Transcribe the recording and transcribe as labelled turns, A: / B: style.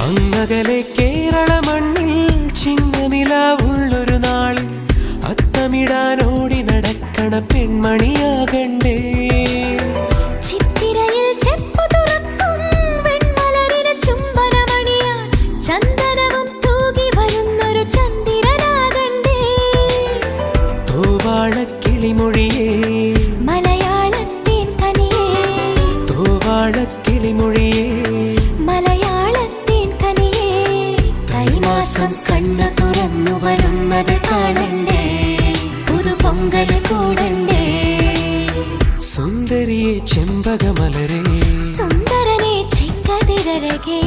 A: അങ്ങകലെ കേരള മണ്ണിൽ ചിങ്ങനിലാവുള്ളൊരു നാളിൽ അത്തമിടാനോടി നടക്കണ പെൺമണിയാകണ്ടേ.
B: ചിത്തിരയിൽ ചെപ്പു തുറക്കും വെൺമലരിന് ചുംബനമണിയാൻ ചന്ദനവും തൂകി വരുന്നൊരു ചന്ദ്രനാകണ്ടേ.
A: തോവാളക്കിളിമൊഴിയേ
B: മലയാളത്തിൻ കനിയേ,
A: തോവാളക്കിളിമൊഴിയേ
B: മലയാളത്തിൻ കനിയേ. കൈമാസം കണ്ണു തുറന്നു വരുന്നത് കാണണ്ടേ, പുതുപൊങ്കല് കൂടണ്ടേ.
A: സുന്ദരിയെ ചെമ്പകമലരേ,
B: സുന്ദരനെ ചെങ്കതിരഴകേ.